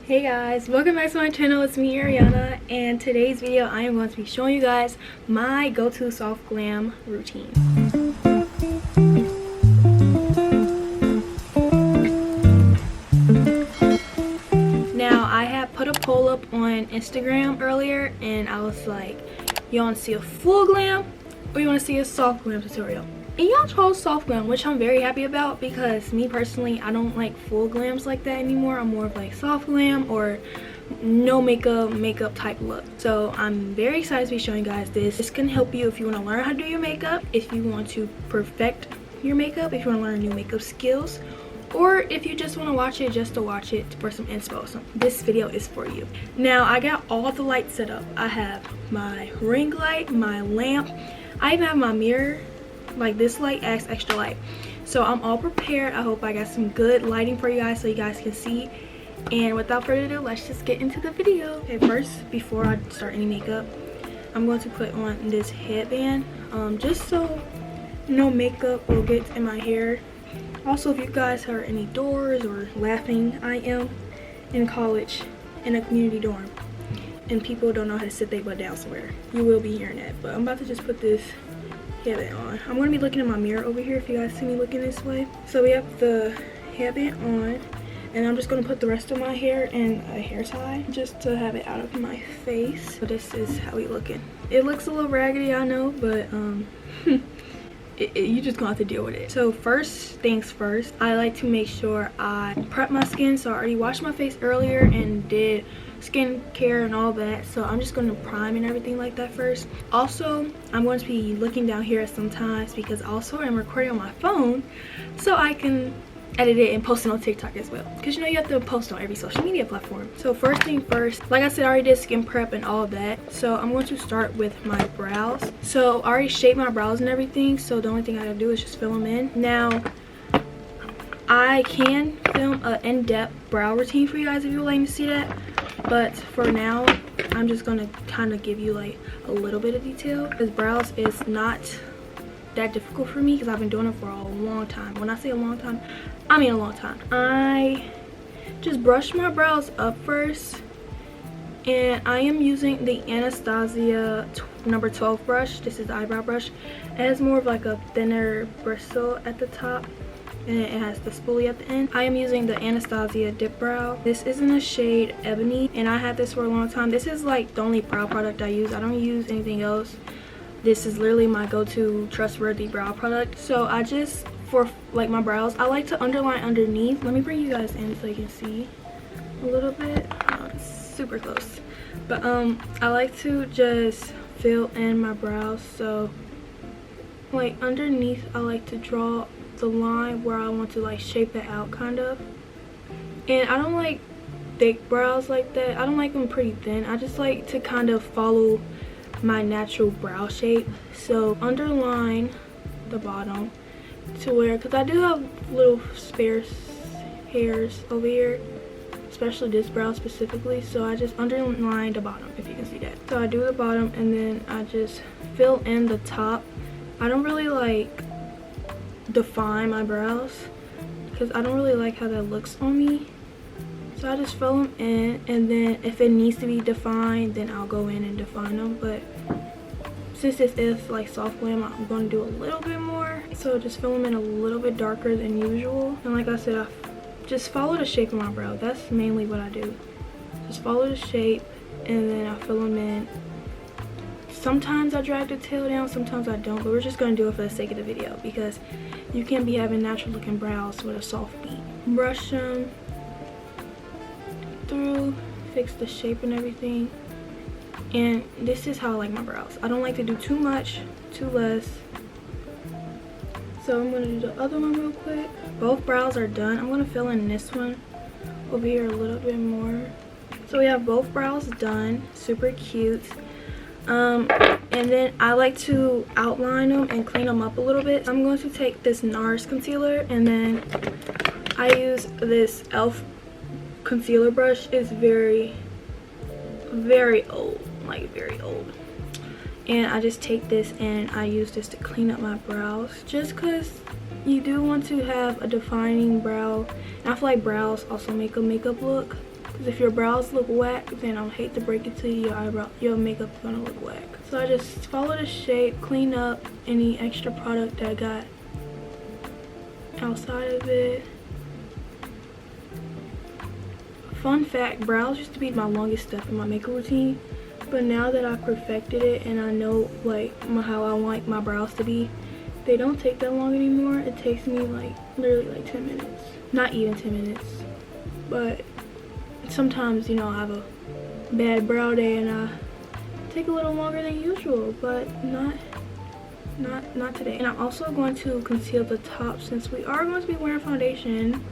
Hey guys, welcome back to my channel. It's me, Ariana, and today's video I am going to be showing you guys my go-to soft glam routine. Now, I had put a poll up on Instagram earlier and I was like, you want to see a full glam or you want to see a soft glam tutorial? And y'all chose soft glam, which I'm very happy about because me personally, I don't like full glams like that anymore. I'm more of like soft glam or no makeup type look. So I'm very excited to be showing you guys this. This can help you if you want to learn how to do your makeup, if you want to perfect your makeup, if you want to learn new makeup skills, or if you just want to watch it just to watch it for some inspo. So this video is for you. Now I got all the lights set up. I have my ring light, my lamp, I even have my mirror. Like this light acts extra light, so I'm all prepared. I hope I got some good lighting for you guys so you guys can see. And without further ado, let's just get into the video. Okay, first, before I start any makeup, I'm going to put on this headband, just so no makeup will get in my hair. Also, if you guys heard any doors or laughing, I am in college in a community dorm and people don't know how to sit their butt down somewhere. You will be hearing that, but I'm about to just put this headband on. I'm going to be looking in my mirror over here if you guys see me looking this way. So we have the headband on, and I'm just going to put the rest of my hair in a hair tie just to have it out of my face. So this is how we looking. It looks a little raggedy, I know, but you just gonna have to deal with it. So first things first, I like to make sure I prep my skin. So I already washed my face earlier and did skincare and all that, so I'm just going to prime and everything like that first. Also, I'm going to be looking down here sometimes because also I'm recording on my phone so I can edit it and post it on TikTok as well, because you know you have to post on every social media platform. So first thing first, like I said, I already did skin prep and all of that, so I'm going to start with my brows. So I already shaped my brows and everything, so the only thing I gotta do is just fill them in. Now I can film an in-depth brow routine for you guys if you would like to see that, but for now I'm just gonna kind of give you like a little bit of detail, because brows is not that difficult for me because I've been doing it for a long time. When I say a long time, I mean a long time. I just brush my brows up first, and I am using the Anastasia number 12 brush. This is the eyebrow brush. It has more of like a thinner bristle at the top, and it has the spoolie at the end. I am using the Anastasia dip brow. This is in the shade Ebony, and I had this for a long time. This is like the only brow product I use. I don't use anything else. This is literally my go-to trustworthy brow product. So I just, for like my brows, I like to underline underneath. Let me bring you guys in so you can see a little bit. Oh, it's super close. But I like to just fill in my brows. So like underneath, I like to draw the line where I want to like shape it out kind of. And I don't like thick brows like that. I don't like them pretty thin. I just like to kind of follow my natural brow shape. So underline the bottom to where, because I do have little spare hairs over here, especially this brow specifically, so I just underline the bottom, if you can see that. So I do the bottom and then I just fill in the top. I don't really like define my brows because I don't really like how that looks on me, so I just fill them in, and then if it needs to be defined then I'll go in and define them. But since this is like soft glam, I'm going to do a little bit more, so just fill them in a little bit darker than usual. And like I said, I just follow the shape of my brow. That's mainly what I do, just follow the shape and then I fill them in. Sometimes I drag the tail down, sometimes I don't, but we're just going to do it for the sake of the video because you can't be having natural looking brows with a soft beat. Brush them through, fix the shape and everything. And this is how I like my brows. I don't like to do too much, too less. So I'm going to do the other one real quick. Both brows are done. I'm going to fill in this one over here a little bit more. So we have both brows done, super cute. And then I like to outline them and clean them up a little bit. I'm going to take this NARS concealer, and then I use this e.l.f. concealer brush. It's very old, like very old, and I just take this and I use this to clean up my brows, just because you do want to have a defining brow. And I feel like brows also make a makeup look. Because if your brows look whack, then I hate to break it to you, your makeup is gonna look whack. So I just follow the shape, clean up any extra product that I got outside of it. Fun fact, brows used to be my longest step in my makeup routine, but now that I perfected it and I know like how I want my brows to be, they don't take that long anymore. It takes me like literally like 10 minutes. Not even 10 minutes. But sometimes, you know, I have a bad brow day and I take a little longer than usual, but not today. And I'm also going to conceal the top since we are going to be wearing foundation.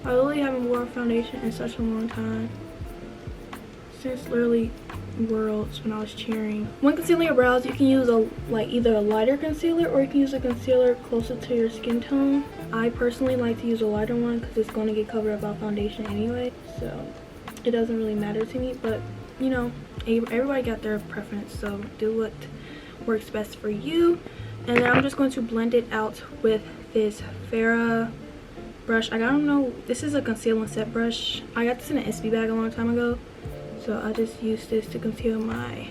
I really haven't worn foundation in such a long time. Since literally Worlds when I was cheering. When concealing your brows, you can use either a lighter concealer or you can use a concealer closer to your skin tone. I personally like to use a lighter one because it's going to get covered up by foundation anyway, so it doesn't really matter to me. But you know, everybody got their preference, so do what works best for you. And then I'm just going to blend it out with this Farrah brush. I don't know, this is a conceal and set brush. I got this in an SB bag a long time ago, so I just used this to conceal my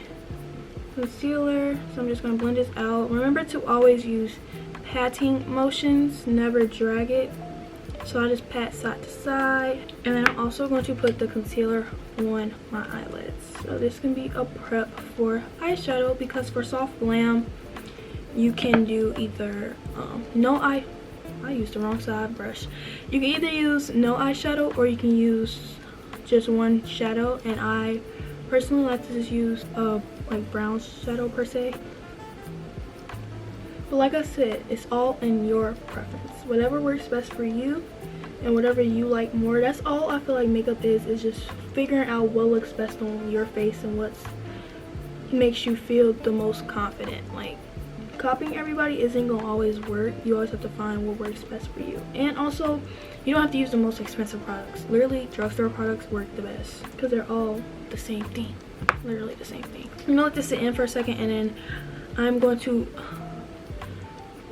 concealer. So I'm just going to blend this out. Remember to always use patting motions, never drag it. So I just pat side to side, and then I'm also going to put the concealer on my eyelids. So this can be a prep for eyeshadow, because for soft glam you can do either I used the wrong side brush. You can either use no eyeshadow or you can use just one shadow, and I personally like to just use like brown shadow per se. But like I said, it's all in your preference. Whatever works best for you and whatever you like more. That's all I feel like makeup is just figuring out what looks best on your face and what makes you feel the most confident. Like, copying everybody isn't gonna always work. You always have to find what works best for you. And also, you don't have to use the most expensive products. Literally, drugstore products work the best because they're all the same thing. Literally the same thing. I'm gonna let this sit in for a second, and then I'm going to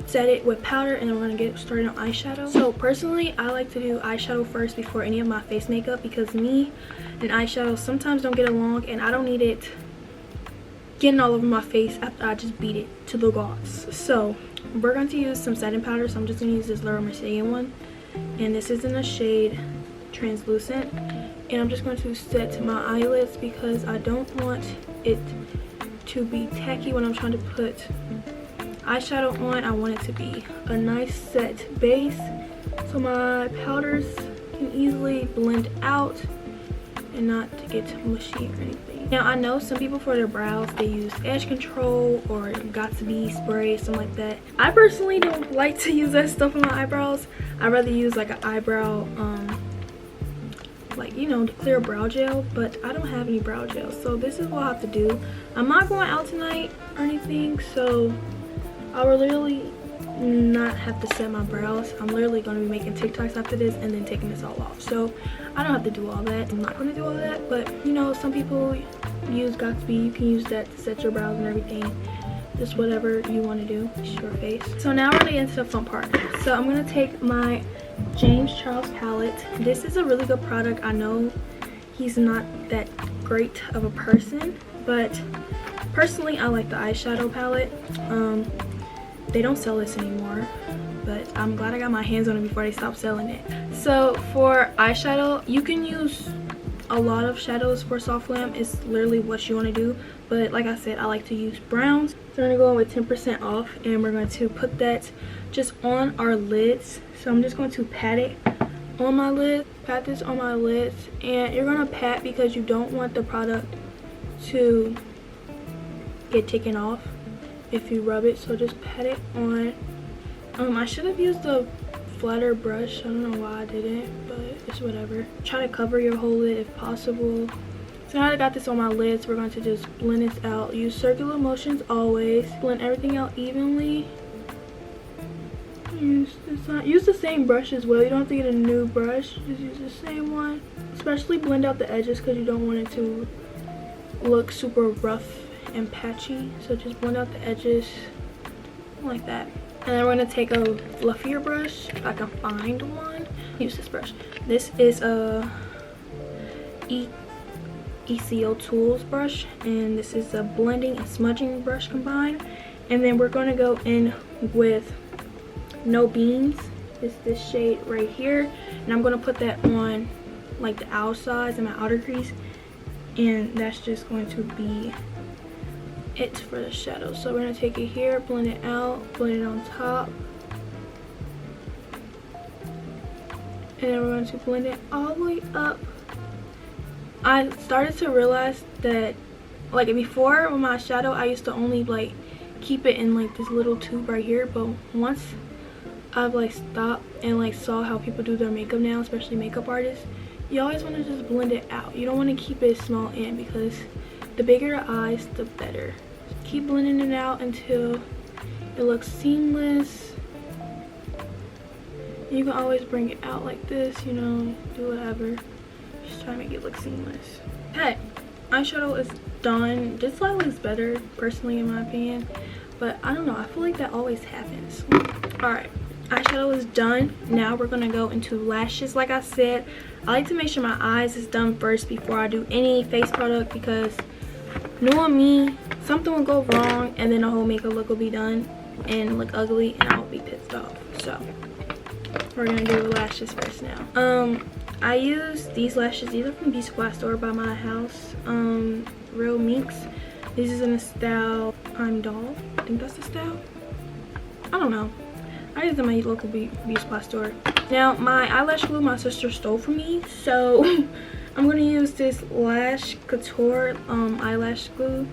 set it with powder, and then we're gonna get started on eyeshadow. So personally, I like to do eyeshadow first before any of my face makeup, because me and eyeshadow sometimes don't get along, and I don't need it getting all over my face after I just beat it to the gloss. So we're going to use some setting powder. So I'm just going to use this Laura Mercier one, and this is in the shade Translucent, and I'm just going to set my eyelids because I don't want it to be tacky when I'm trying to put eyeshadow on. I want it to be a nice set base so my powders can easily blend out and not to get mushy or anything. Now I know some people for their brows they use edge control or Got2b spray, something like that. I personally don't like to use that stuff on my eyebrows. I'd rather use like an eyebrow like, you know, the clear brow gel, but I don't have any brow gel, so this is what I have to do. I'm not going out tonight or anything, so I will literally not have to set my brows. I'm literally going to be making TikToks after this and then taking this all off, so I don't have to do all that. I'm not going to do all that, but you know, some people use Got2b. You can use that to set your brows and everything. Just whatever you want to do. It's your face. So now we're going to get into the fun part. So I'm going to take my James Charles palette. This is a really good product. I know he's not that great of a person, but personally I like the eyeshadow palette. They don't sell this anymore, but I'm glad I got my hands on it before they stopped selling it. So for eyeshadow, you can use a lot of shadows for soft glam. It's literally what you want to do, but like I said, I like to use browns. So I'm going to go in with 10% off, and we're going to put that just on our lids. So I'm just going to pat it on my lid, pat this on my lids, and you're going to pat because you don't want the product to get taken off if you rub it. So just pat it on. I should have used the flatter brush. I don't know why I didn't, but it's whatever. Try to cover your whole lid if possible. So now that I got this on my lids, we're going to just blend this out. Use circular motions always. Blend everything out evenly. Use the same brush as well. You don't have to get a new brush. Just use the same one. Especially blend out the edges because you don't want it to look super rough and patchy. So just blend out the edges like that. And then we're going to take a fluffier brush, if I can find one. Use this brush. This is a ECO Tools brush, and this is a blending and smudging brush combined. And then we're going to go in with No Beans. It's this shade right here, and I'm going to put that on like the outsides and my outer crease, and that's just going to be it for the shadow. So we're going to take it here, blend it out, blend it on top, and then we're going to blend it all the way up. I started to realize that like before with my shadow I used to only like keep it in like this little tube right here, but once I've like stopped and like saw how people do their makeup now, especially makeup artists, you always want to just blend it out. You don't want to keep it small in, because the bigger the eyes the better. Keep blending it out until it looks seamless. You can always bring it out like this, you know, do whatever. Just try to make it look seamless. Okay, eyeshadow is done. This light looks better personally in my opinion, but I don't know, I feel like that always happens. Alright, eyeshadow is done. Now we're gonna go into lashes. Like I said, I like to make sure my eyes is done first before I do any face product, because knowing me, something will go wrong and then the whole makeup look will be done and look ugly and I'll be pissed off. So we're gonna do lashes first now. I use these lashes. These are from Beauty Supply Store by my house. Real Minks. This is in the style I'm Doll. I think that's the style. I don't know. I use them at my local Beauty Supply Store. Now my eyelash glue my sister stole from me, so I'm gonna use this Lash Couture eyelash glue.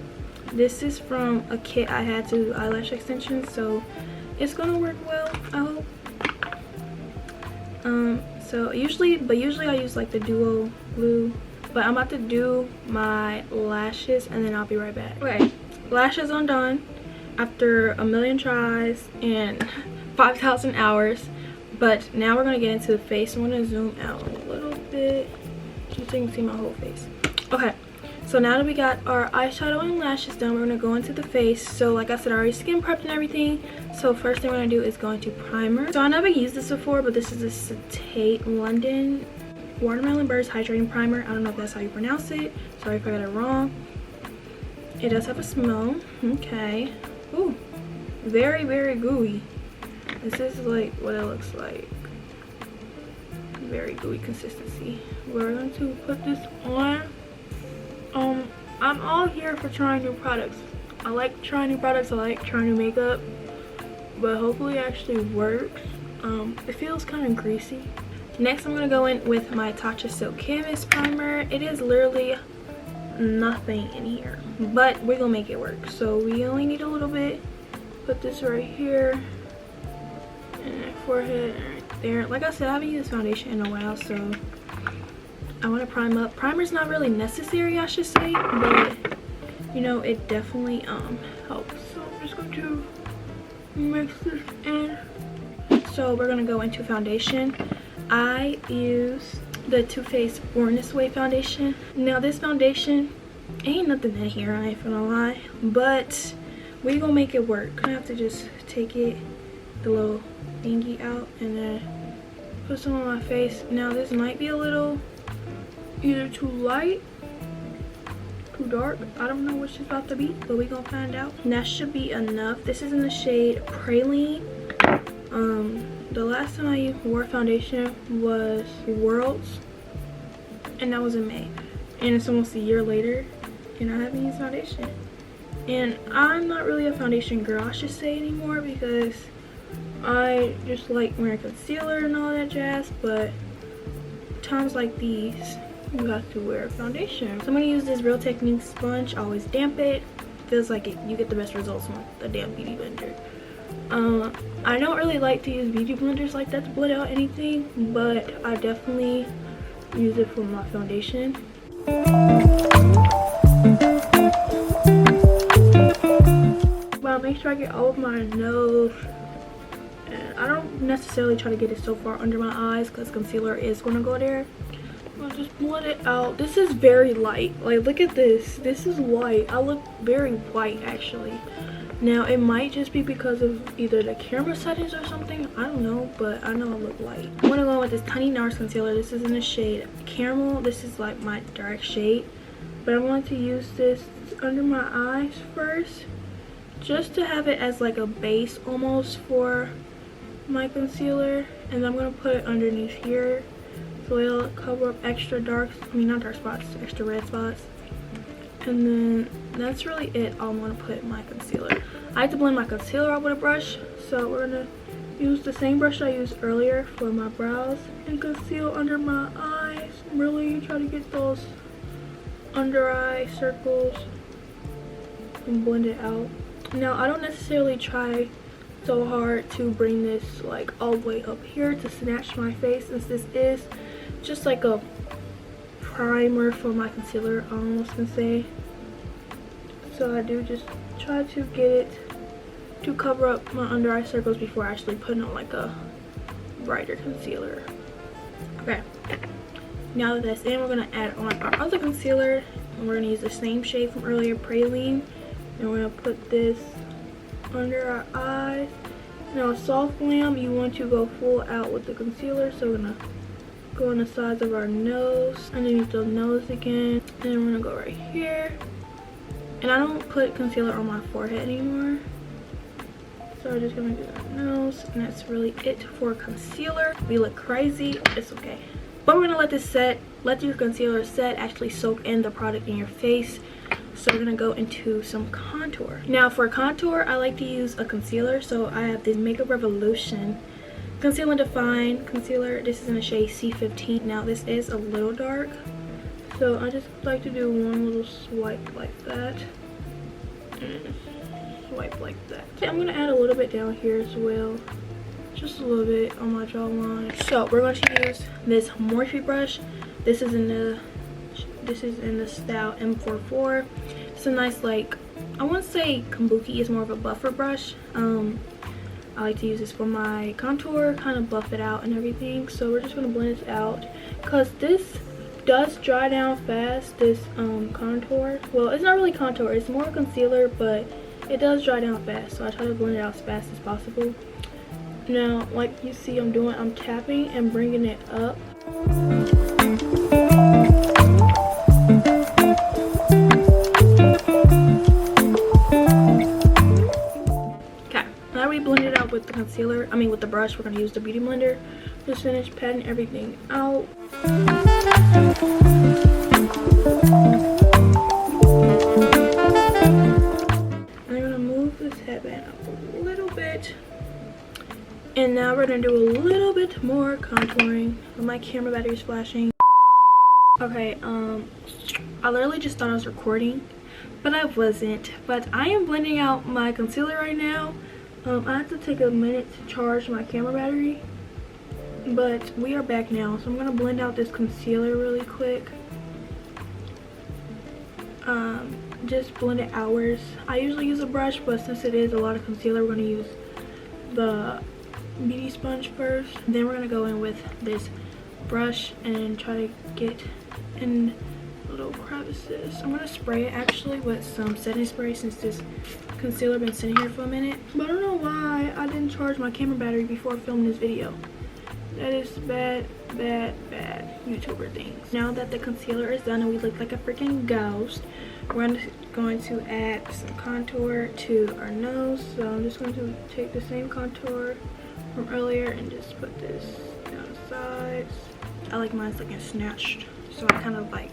This is from a kit I had to do eyelash extensions, so it's gonna work well, I hope. So usually I use like the duo glue, but I'm about to do my lashes and then I'll be right back. Okay, lashes are done after a million tries and 5,000 hours, but now we're gonna get into the face. I'm gonna zoom out a little bit so you can see my whole face. Okay, so now that we got our eyeshadow and lashes done, we're gonna go into the face. So like I said, I already skin prepped and everything. So first thing we're gonna do is go into primer. So I never used this before, but this is a Tate London Watermelon Burst Hydrating Primer. I don't know if that's how you pronounce it. Sorry if I got it wrong. It does have a smell. Okay. Ooh, very, very gooey. This is like what it looks like. Very gooey consistency. We're going to put this on. I'm all here for trying new products. I like trying new products. I like trying new makeup, but hopefully it actually works. It feels kind of greasy. Next, I'm gonna go in with my TATCHA Silk Canvas Primer. It is literally nothing in here, but we're gonna make it work. So we only need a little bit. Put this right here, and my forehead, and right there. Like I said, I haven't used foundation in a while, so I want to prime up. Primer's not really necessary, I should say, but you know, it definitely helps. So I'm just going to mix this in. So we're gonna go into foundation. I use the Too Faced Born This Way foundation. Now this foundation ain't nothing in here, I ain't gonna lie, but we gonna make it work. I have to just take it, the little thingy out, and then put some on my face. Now this might be a little either too light, too dark. I don't know which it's about to be, but we gonna find out. And that should be enough. This is in the shade Praline. The last time I wore foundation was Worlds, and that was in May, and it's almost a year later and I haven't used foundation. And I'm not really a foundation girl, I should say, anymore, because I just like wearing concealer and all that jazz, but times like these you have to wear foundation. So I'm gonna use this Real Techniques sponge. I always damp it. Feels like you get the best results with a damp beauty blender. I don't really like to use beauty blenders like that to blend out anything, but I definitely use it for my foundation. But I'll make sure I get all of my nose. And I don't necessarily try to get it so far under my eyes because concealer is going to go there. I'll just blend it out. This is very light. Like, look at this. This is white. I look very white, actually. Now it might just be because of either the camera settings or something, I don't know, but I know I look light. I'm gonna go with this tiny NARS concealer. This is in the shade Caramel. This is like my dark shade, but I'm going to use this under my eyes first, just to have it as like a base almost for my concealer, and I'm gonna put it underneath here so it'll cover up extra dark, not dark spots, extra red spots. And then that's really it. I'm gonna put my concealer. I like to blend my concealer out with a brush, so we're gonna use the same brush I used earlier for my brows and conceal under my eyes. Really try to get those under eye circles and blend it out. Now I don't necessarily try so hard to bring this like all the way up here to snatch my face, since this is just like a primer for my concealer, I almost can say. So I do just try to get it to cover up my under eye circles before actually putting on like a brighter concealer. Okay, now that that's in, we're gonna add on our other concealer, and we're gonna use the same shade from earlier, Praline, and we're gonna put this under our eyes. Now soft glam, you want to go full out with the concealer, so we're gonna go on the sides of our nose, underneath the nose again, and then we're gonna go right here. And I don't put concealer on my forehead anymore, so we're just gonna do our nose, and that's really it for concealer. We look crazy, it's okay, but we're gonna let this set, let your concealer set, actually soak in the product in your face. So we're gonna go into some contour. Now for contour, I like to use a concealer, so I have this Makeup Revolution Conceal and Define concealer. This is in the shade C15. Now this is a little dark, so I just like to do one little swipe like that, and swipe like that. I'm gonna add a little bit down here as well, just a little bit on my jawline. So we're going to use this Morphe brush. This is in the style M44. It's a nice, like, I wouldn't say kabuki, it's more of a buffer brush. I like to use this for my contour, kind of buff it out and everything. So we're just gonna blend this out, because this does dry down fast, this contour. Well, it's not really contour, it's more concealer, but it does dry down fast, so I try to blend it out as fast as possible. Now, like you see I'm tapping and bringing it up. Blend it out with the concealer, with the brush. We're going to use the beauty blender. Just finish patting everything out. I'm going to move this headband up a little bit, and now we're going to do a little bit more contouring. My camera battery is flashing. Okay, I literally just thought I was recording, but I wasn't. But I am blending out my concealer right now. I have to take a minute to charge my camera battery, but we are back now. So I'm going to blend out this concealer really quick. Just blend it outwards. I usually use a brush, but since it is a lot of concealer, we're going to use the beauty sponge first. Then we're going to go in with this brush and try to get in little crevices. I'm going to spray it actually with some setting spray, since this concealer been sitting here for a minute. But I don't know why I didn't charge my camera battery before filming this video. That is bad YouTuber things. Now that the concealer is done and we look like a freaking ghost, we're going to add some contour to our nose. So I'm just going to take the same contour from earlier and just put this down the sides. I like mine looking snatched, so I kind of like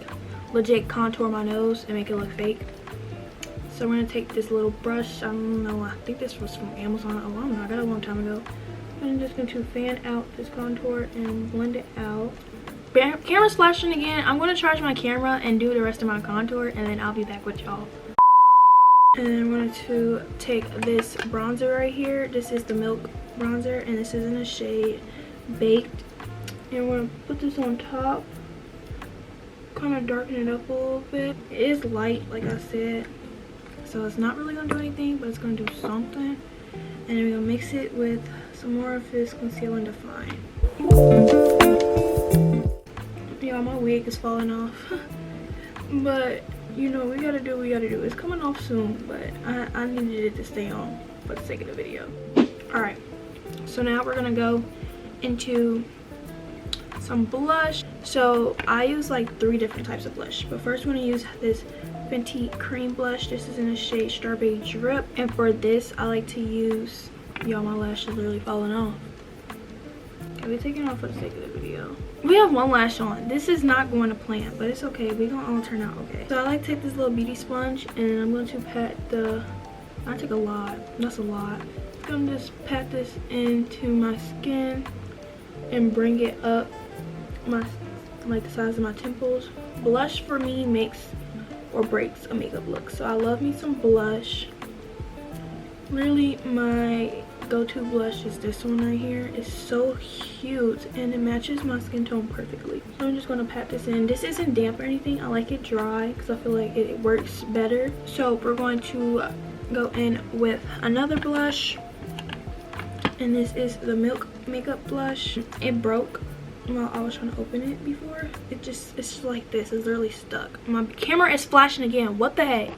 legit contour my nose and make it look fake. So we're gonna take this little brush. I don't know, I think this was from Amazon. Oh, I don't know, I got it a long time ago. I'm just going to fan out this contour and blend it out. Camera's flashing again. I'm going to charge my camera and do the rest of my contour, and then I'll be back with y'all. And then I'm going to take this bronzer right here. This is the Milk bronzer, and this is in the shade Baked. And we're going to put this on top, kind of darken it up a little bit. It is light, like I said, so it's not really going to do anything, but it's going to do something. And then we're going to mix it with some more of this Conceal and Define. Yeah, my wig is falling off. But you know, we gotta do what we gotta do. It's coming off soon, but I needed it to stay on for the sake of the video. All right, so now we're gonna go into some blush. So I use like 3 different types of blush, but first we're gonna use this FENTY cream blush. This is in the shade Strawberry Drip, and for this I like to use, y'all, my lash is literally falling off. Okay, we're taking it off for the sake of the video. We have one lash on. This is not going to plan, but it's okay. We're gonna all turn out okay. So I like to take this little beauty sponge, and I'm going to pat the, I take a lot, that's a lot. I'm gonna just pat this into my skin and bring it up my, like the size of my temples. Blush for me makes or breaks a makeup look, so I love me some blush. Really, my go-to blush is this one right here. It's so cute and it matches my skin tone perfectly. So I'm just gonna pat this in. This isn't damp or anything. I like it dry because I feel like it works better. So we're going to go in with another blush, and this is the Milk Makeup blush. It broke while I was trying to open it before. It's just like this. It's literally stuck. My camera is flashing again. What the heck?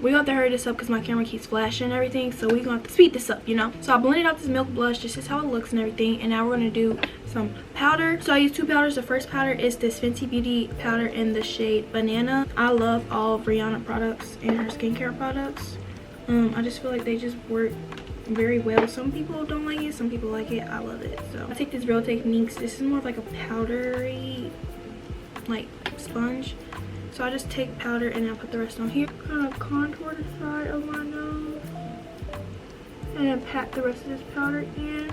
We got to hurry this up because my camera keeps flashing and everything, so we're going to speed this up, you know. So I blended out this milk blush. This is how it looks and everything, and now we're going to do some powder. So I use 2 powders. The first powder is this Fenty Beauty powder in the shade Banana. I love all of Ariyannah products and her skincare products. I just feel like they just work very well. Some people don't like it, some people like it. I love it. So I take this Real Techniques. This is more of like a powdery like sponge. So I just take powder and I put the rest on here. Kind of contour the side of my nose. And then pat the rest of this powder in.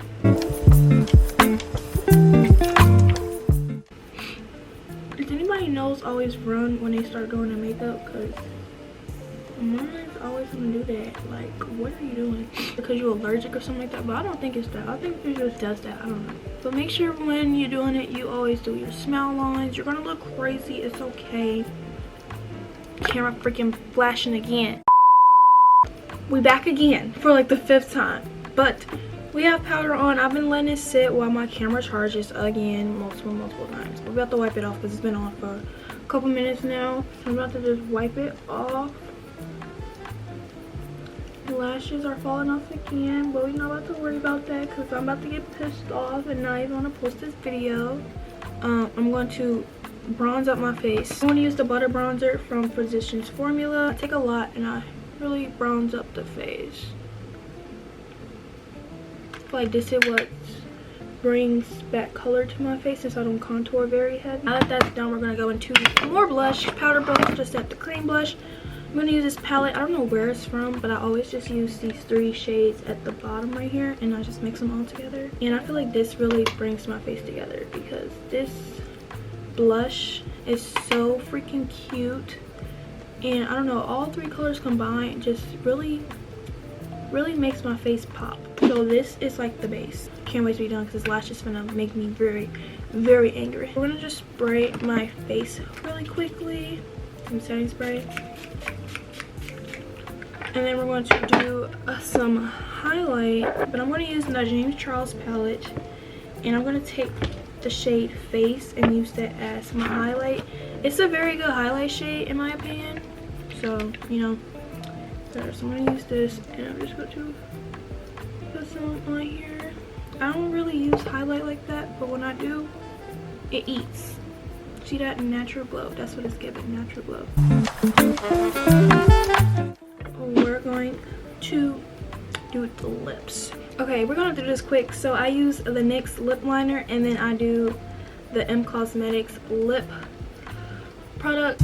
Does anybody knows always run when they start doing their makeup? Because mine's always gonna do that. Like, what are you doing? Because you're allergic or something like that? But I don't think it's that. I think it just does that. I don't know. But make sure when you're doing it, you always do your smile lines. You're gonna look crazy. It's okay. Camera freaking flashing again. We back again for like the 5th time, but we have powder on. I've been letting it sit while my camera charges again multiple times. We're about to wipe it off because it's been on for a couple minutes now. So I'm about to just wipe it off. The lashes are falling off again, but we're not about to worry about that because I'm about to get pissed off and not even want to post this video. I'm going to bronze up my face. I'm going to use the butter bronzer from Physicians Formula. I take a lot and I really bronze up the face. I feel like this is what brings back color to my face since I don't contour very heavy. Now that that's done, we're going to go into more blush. Powder blush, just at the cream blush. I'm going to use this palette. I don't know where it's from, but I always just use these 3 shades at the bottom right here, and I just mix them all together. And I feel like this really brings my face together because this blush is so freaking cute, and I don't know, all 3 colors combined just really makes my face pop. So this is like the base. Can't wait to be done because this lash is gonna make me very angry. We're gonna just spray my face really quickly, some setting spray, and then we're going to do some highlight, but I'm going to use the James Charles palette, and I'm going to take the shade Face and use that as my highlight. It's a very good highlight shade in my opinion, so you know. So I'm going to use this, and I'm just going to put some on here. I don't really use highlight like that, but when I do, it eats. See that natural glow? That's what it's giving, natural glow. We're going to do the lips. Okay, we're gonna do this quick. So I use the NYX lip liner, and then I do the M Cosmetics lip product.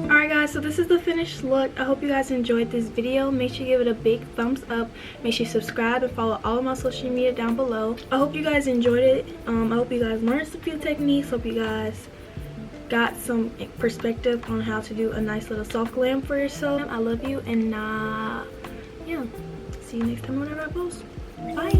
Alright guys, so this is the finished look. I hope you guys enjoyed this video. Make sure you give it a big thumbs up. Make sure you subscribe and follow all of my social media down below. I hope you guys enjoyed it. I hope you guys learned a few techniques. Hope you guys got some perspective on how to do a nice little soft glam for yourself. I love you, and yeah, see you next time whenever I post. Bye.